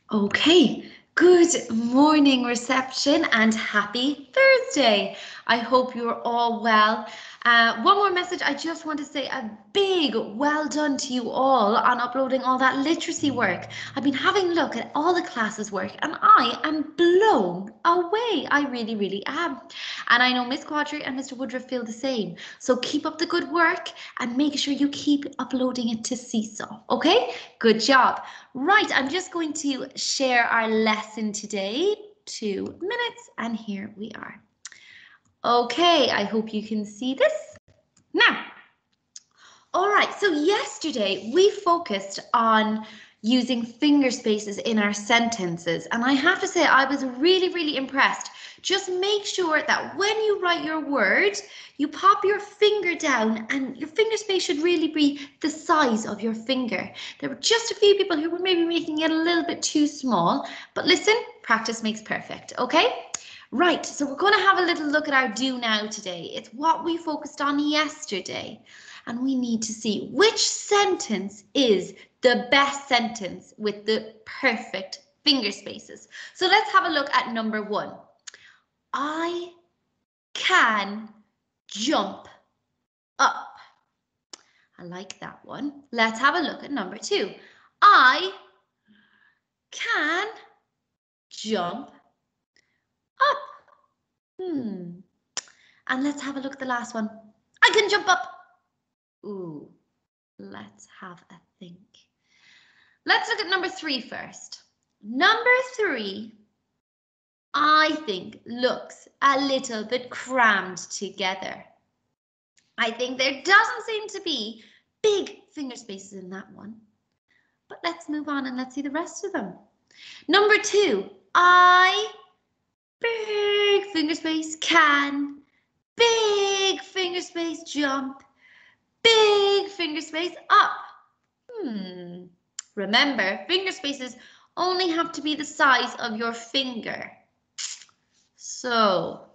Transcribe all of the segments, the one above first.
Okay, good morning reception and happy Thursday. I hope you're all well. One more message, I just want to say a big well done to you all on uploading all that literacy work. I've been having a look at all the classes work and I am blown away. I really am. And I know Miss Quadri and Mr. Woodruff feel the same. So keep up the good work and make sure you keep uploading it to Seesaw, okay? Good job. Right, I'm just going to share our lesson today. 2 minutes, and here we are. Okay, I hope you can see this. Now, all right, so yesterday we focused on using finger spaces in our sentences, and I have to say I was really impressed. Just make sure that when you write your word, you pop your finger down and your finger space should really be the size of your finger. There were just a few people who were maybe making it a little bit too small, but listen, practice makes perfect, okay? Right, so we're going to have a little look at our do now today. It's what we focused on yesterday. And we need to see which sentence is the best sentence with the perfect finger spaces. So let's have a look at number 1. I can jump up. I like that one. Let's have a look at number 2. I can jump up. And let's have a look at the last one. I can jump up. Ooh, let's have a think. Let's look at number 3 first. Number 3, I think, looks a little bit crammed together. I think there doesn't seem to be big finger spaces in that one. But let's move on and let's see the rest of them. Number 2, I, big finger space, can, big finger space, jump, big finger space, up. Remember, finger spaces only have to be the size of your finger. So,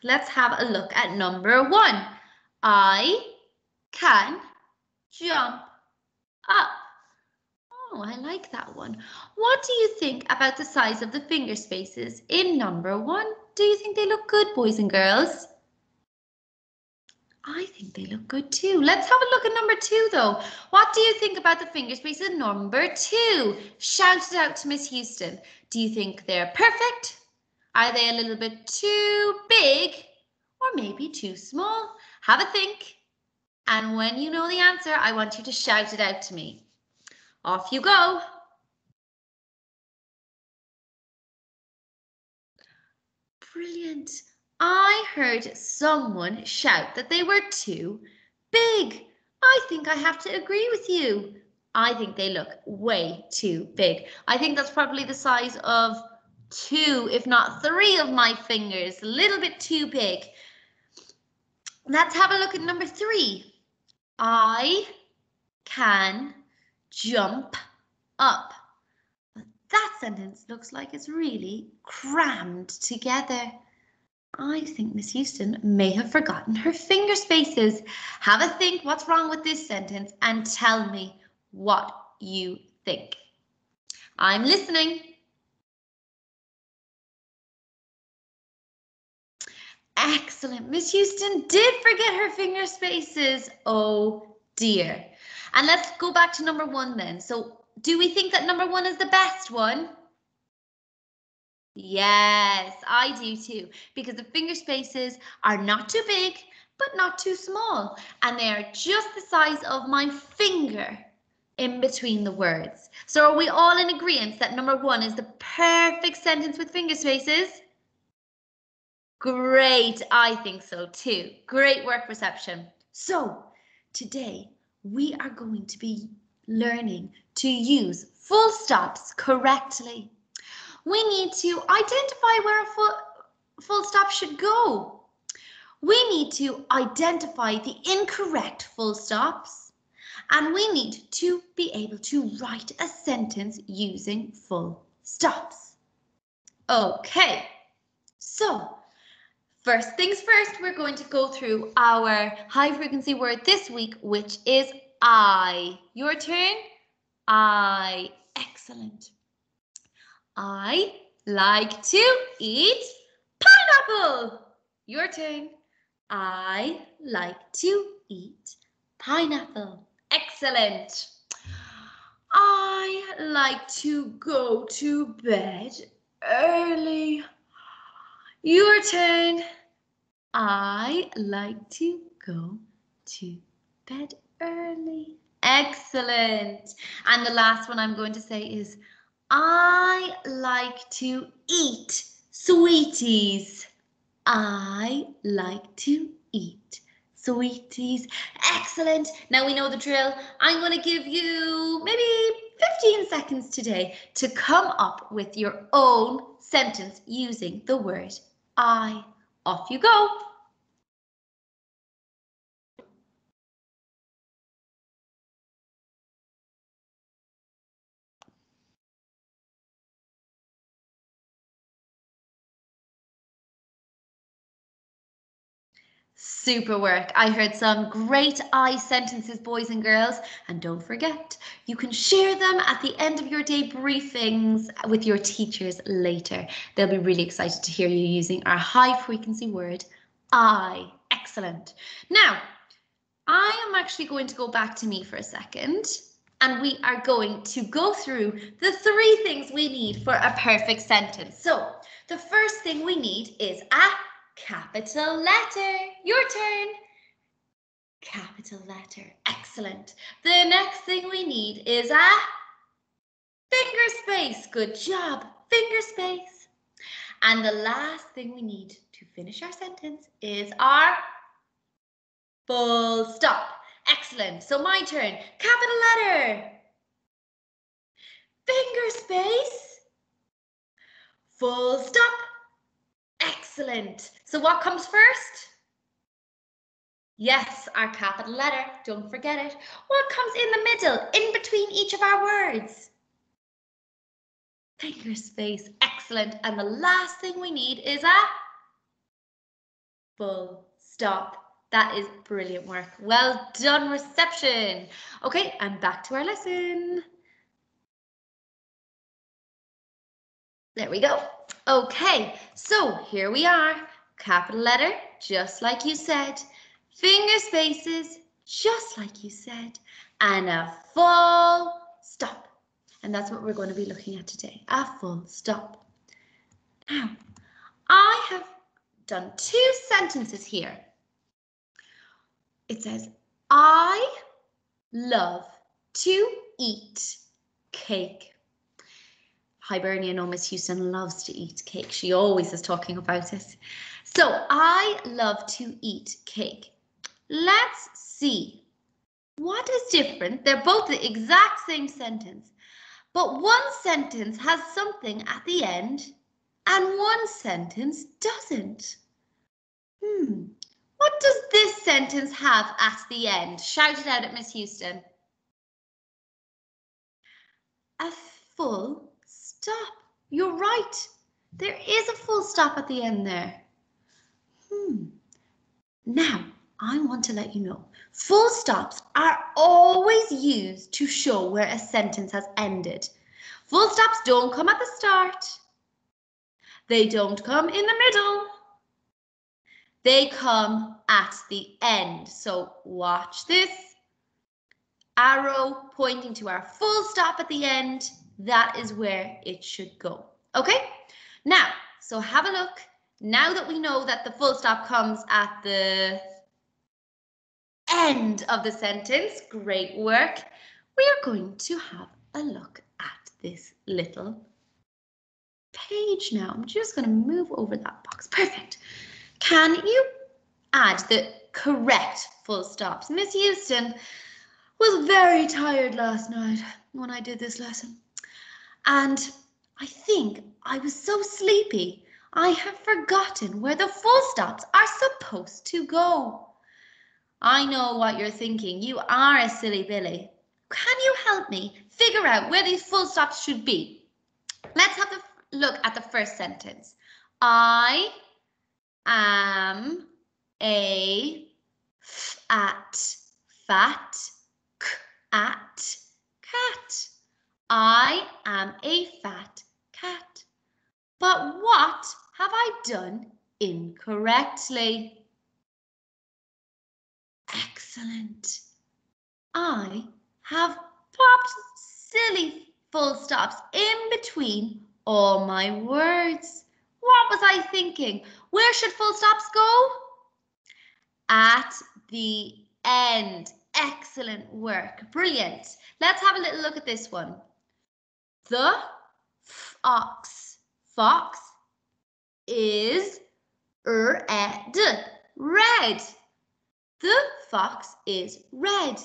let's have a look at number 1. I can jump up. Oh, I like that one. What do you think about the size of the finger spaces in number 1? Do you think they look good, boys and girls? I think they look good too. Let's have a look at number 2 though. What do you think about the finger spaces in number 2? Shout it out to Miss Houston. Do you think they're perfect? Are they a little bit too big or maybe too small? Have a think. And when you know the answer, I want you to shout it out to me. Off you go. Brilliant. I heard someone shout that they were too big. I think I have to agree with you. I think they look way too big. I think that's probably the size of 2, if not 3 of my fingers. A little bit too big. Let's have a look at number 3. I can jump up. But that sentence looks like it's really crammed together. I think Miss Houston may have forgotten her finger spaces. Have a think what's wrong with this sentence and tell me what you think. I'm listening. Excellent. Miss Houston did forget her finger spaces. Oh dear. And let's go back to number 1 then. So do we think that number 1 is the best one? Yes, I do too, because the finger spaces are not too big, but not too small, and they are just the size of my finger in between the words. So are we all in agreement that number 1 is the perfect sentence with finger spaces? Great, I think so too. Great work, reception. So today we are going to be learning to use full stops correctly. We need to identify where a full stop should go. We need to identify the incorrect full stops, and we need to be able to write a sentence using full stops. Okay, so first things first, we're going to go through our high frequency word this week, which is I. Your turn. I. Excellent. I like to eat pineapple. Your turn. I like to eat pineapple. Excellent. I like to go to bed early. Your turn. I like to go to bed early. Excellent. And the last one I'm going to say is, I like to eat sweeties. I like to eat sweeties. Excellent. Now we know the drill. I'm going to give you maybe 15 seconds today to come up with your own sentence using the word I. Off you go. Super work. I heard some great I sentences, boys and girls. And don't forget, you can share them at the end of your day briefings with your teachers later. They'll be really excited to hear you using our high frequency word, I. Excellent. Now, I am actually going to go back to me for a second, and we are going to go through the 3 things we need for a perfect sentence. So the first thing we need is a capital letter. Your turn. Capital letter. Excellent. The next thing we need is a finger space. Good job. Finger space. And the last thing we need to finish our sentence is our full stop. Excellent. So my turn. Capital letter. Finger space. Full stop. Excellent. So what comes first? Yes, our capital letter. Don't forget it. What comes in the middle, in between each of our words? Finger space. Excellent. And the last thing we need is a full stop. That is brilliant work. Well done, reception. Okay, and back to our lesson. There we go. Okay, so here we are. Capital letter, just like you said. Finger spaces, just like you said. And a full stop. And that's what we're going to be looking at today, a full stop. Now, I have done 2 sentences here. It says, I love to eat cake. Hibernia, no, Miss Houston loves to eat cake. She always is talking about it. So, I love to eat cake. Let's see. What is different? They're both the exact same sentence, but one sentence has something at the end and one sentence doesn't. What does this sentence have at the end? Shout it out at Miss Houston. A full stop. You're right. There is a full stop at the end there. Now, I want to let you know, full stops are always used to show where a sentence has ended. Full stops don't come at the start. They don't come in the middle. They come at the end. So watch this. Arrow pointing to our full stop at the end. That is where it should go. Okay? Now, so have a look. Now that we know that the full stop comes at the end of the sentence, great work, we are going to have a look at this little page now. I'm just going to move over that box. Perfect. Can you add the correct full stops? Miss Houston was very tired last night when I did this lesson. And I think I was so sleepy, I have forgotten where the full stops are supposed to go. I know what you're thinking. You are a silly Billy. Can you help me figure out where these full stops should be? Let's have a look at the first sentence. I am a fat cat. I am a fat cat. But what have I done incorrectly? Excellent. I have popped silly full stops in between all my words. What was I thinking? Where should full stops go? At the end. Excellent work. Brilliant. Let's have a little look at this one. The fox is red. Red. The fox is red.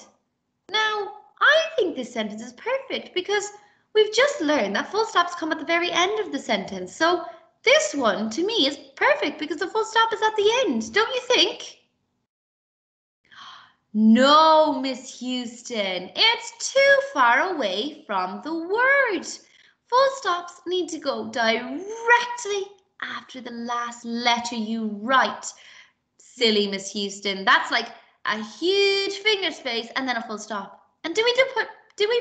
Now, I think this sentence is perfect because we've just learned that full stops come at the very end of the sentence. So this one, to me, is perfect because the full stop is at the end. Don't you think? No, Miss Houston, it's too far away from the word. Full stops need to go directly after the last letter you write. Silly Miss Houston, that's like a huge finger space and then a full stop. And do we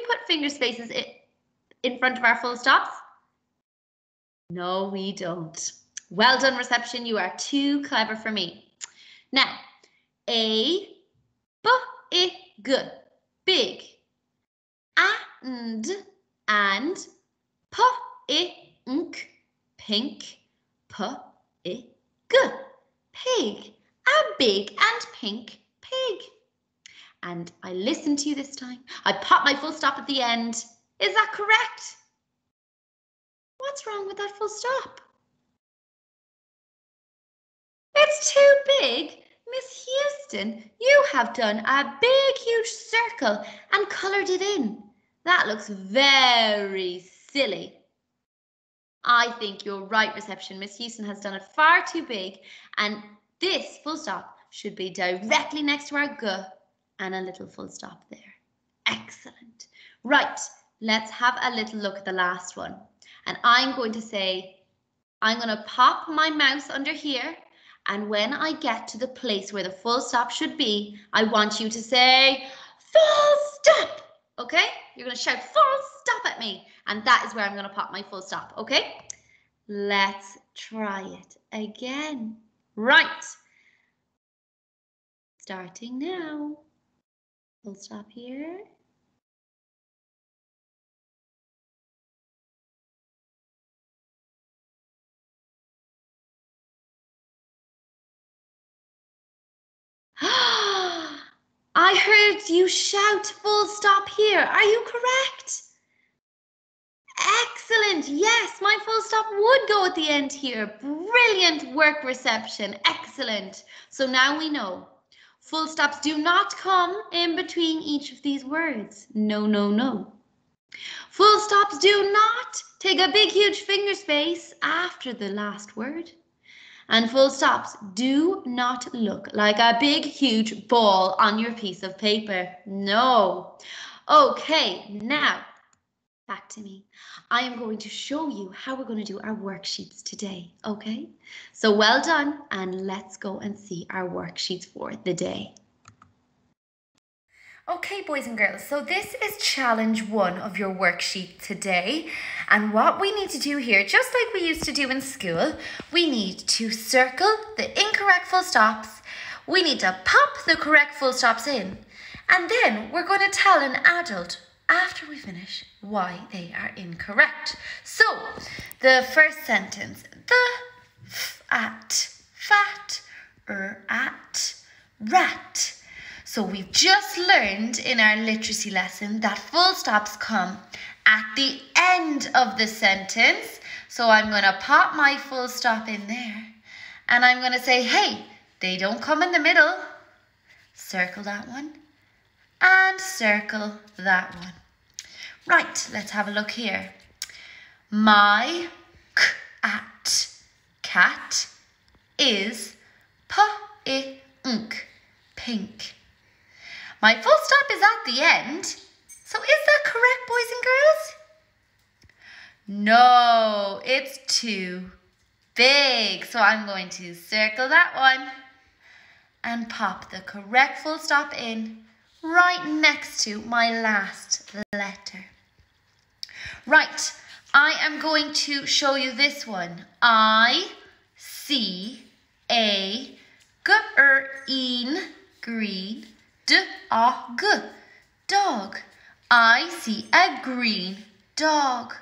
put finger spaces in front of our full stops? No, we don't. Well done, reception. You are too clever for me. Now, big, big. And pink, pig. A big and pink pig. And I listened to you this time. I popped my full stop at the end. Is that correct? What's wrong with that full stop? It's too big. Miss Houston, you have done a big, huge circle and coloured it in. That looks very silly. I think you're right, reception. Miss Houston has done it far too big, and this full stop should be directly next to our G and a little full stop there. Excellent. Right, let's have a little look at the last one. And I'm going to pop my mouse under here. And when I get to the place where the full stop should be, I want you to say, full stop, okay? You're going to shout full stop at me. And that is where I'm going to pop my full stop, okay? Let's try it again. Right. Starting now. Full stop here. I heard you shout full stop here. Are you correct? Excellent. Yes, my full stop would go at the end here. Brilliant work, reception. Excellent. So now we know. Full stops do not come in between each of these words. No, no, no. Full stops do not take a big, huge finger space after the last word. And full stops do not look like a big, huge ball on your piece of paper. No. Okay, now, back to me. I am going to show you how we're going to do our worksheets today, okay? So well done, and let's go and see our worksheets for the day. Okay, boys and girls, so this is challenge 1 of your worksheet today. And what we need to do here, just like we used to do in school, we need to circle the incorrect full stops. We need to pop the correct full stops in. And then we're going to tell an adult after we finish why they are incorrect. So, the first sentence, the fat, at, rat. So we've just learned in our literacy lesson that full stops come at the end of the sentence. So I'm going to pop my full stop in there. And I'm going to say, hey, they don't come in the middle. Circle that one. And circle that one. Right, let's have a look here. My cat is pink. My full stop is at the end. So is that correct, boys and girls? No, it's too big. So I'm going to circle that one and pop the correct full stop in right next to my last letter. Right, I am going to show you this one. I see a green, green, dog, dog. I see a green dog.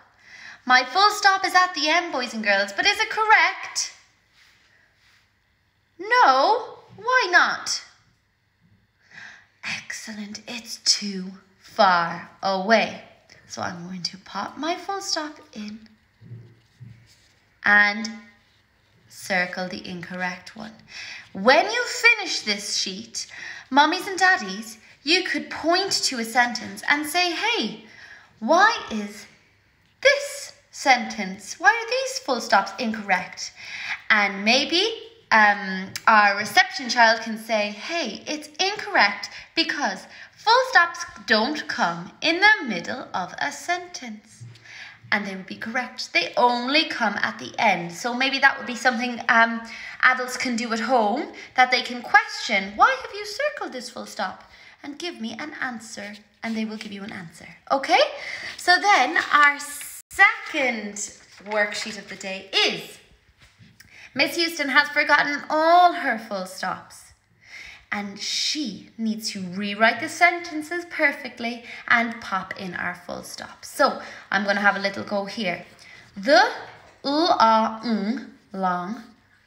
My full stop is at the end, boys and girls, but is it correct? No, why not? Excellent, it's too far away. So I'm going to pop my full stop in and circle the incorrect one. When you finish this sheet, mummies and daddies, you could point to a sentence and say, hey, why is this sentence, why are these full stops incorrect? And maybe our reception child can say, hey, it's incorrect because full stops don't come in the middle of a sentence. And they would be correct. They only come at the end. So maybe that would be something adults can do at home, that they can question, why have you circled this full stop? And give me an answer, and they will give you an answer. Okay? So then our second worksheet of the day is Miss Houston has forgotten all her full stops. And she needs to rewrite the sentences perfectly and pop in our full stops. So I'm going to have a little go here. The long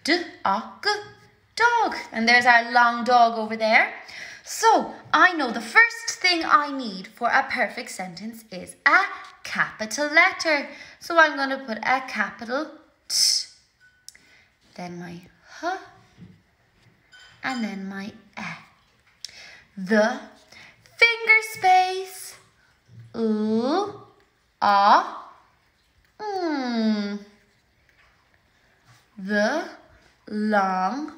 dog, dog. And there's our long dog over there. So I know the first thing I need for a perfect sentence is a capital letter. So I'm going to put a capital T, then my H, and then my E. The finger space The long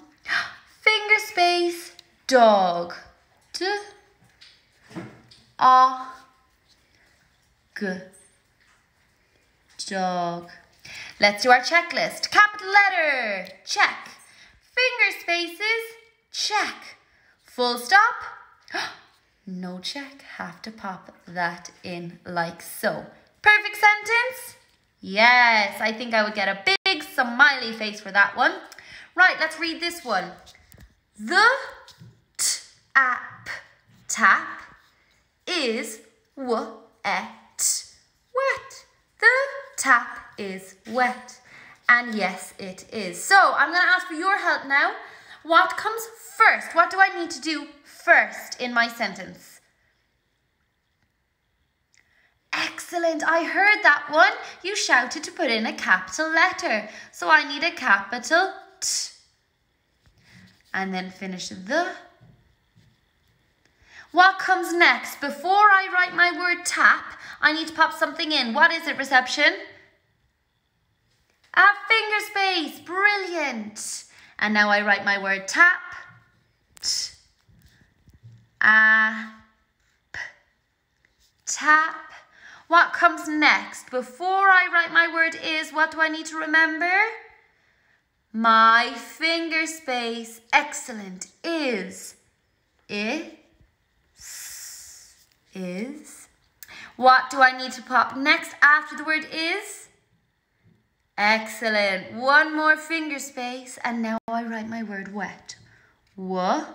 finger space dog. Dog. Let's do our checklist. Capital letter, check. Finger spaces, check. Full stop, no check. Have to pop that in like so. Perfect sentence? Yes, I think I would get a big smiley face for that one. Right, let's read this one. The tap is wet. Wet. The tap is wet. And yes, it is. So I'm going to ask for your help now. What comes first? What do I need to do first in my sentence? Excellent. I heard that one. You shouted to put in a capital letter. So I need a capital T. And then finish the. What comes next? Before I write my word tap, I need to pop something in. What is it, reception? A finger space. Brilliant. And now I write my word tap. Tap. What comes next? Before I write my word is, what do I need to remember? My finger space. Excellent. Is. What do I need to pop next after the word is? Excellent. One more finger space. And now I write my word wet. Wet.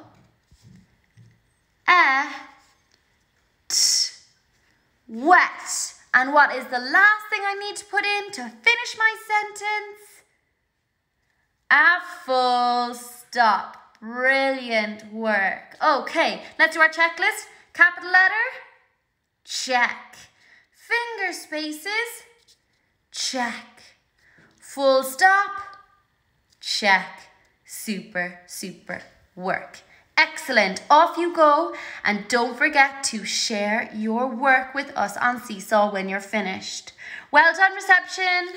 And what is the last thing I need to put in to finish my sentence? A full stop. Brilliant work. Okay, let's do our checklist. Capital letter, check. Finger spaces, check. Full stop, check. Super, super work. Excellent. Off you go. And don't forget to share your work with us on Seesaw when you're finished. Well done, reception.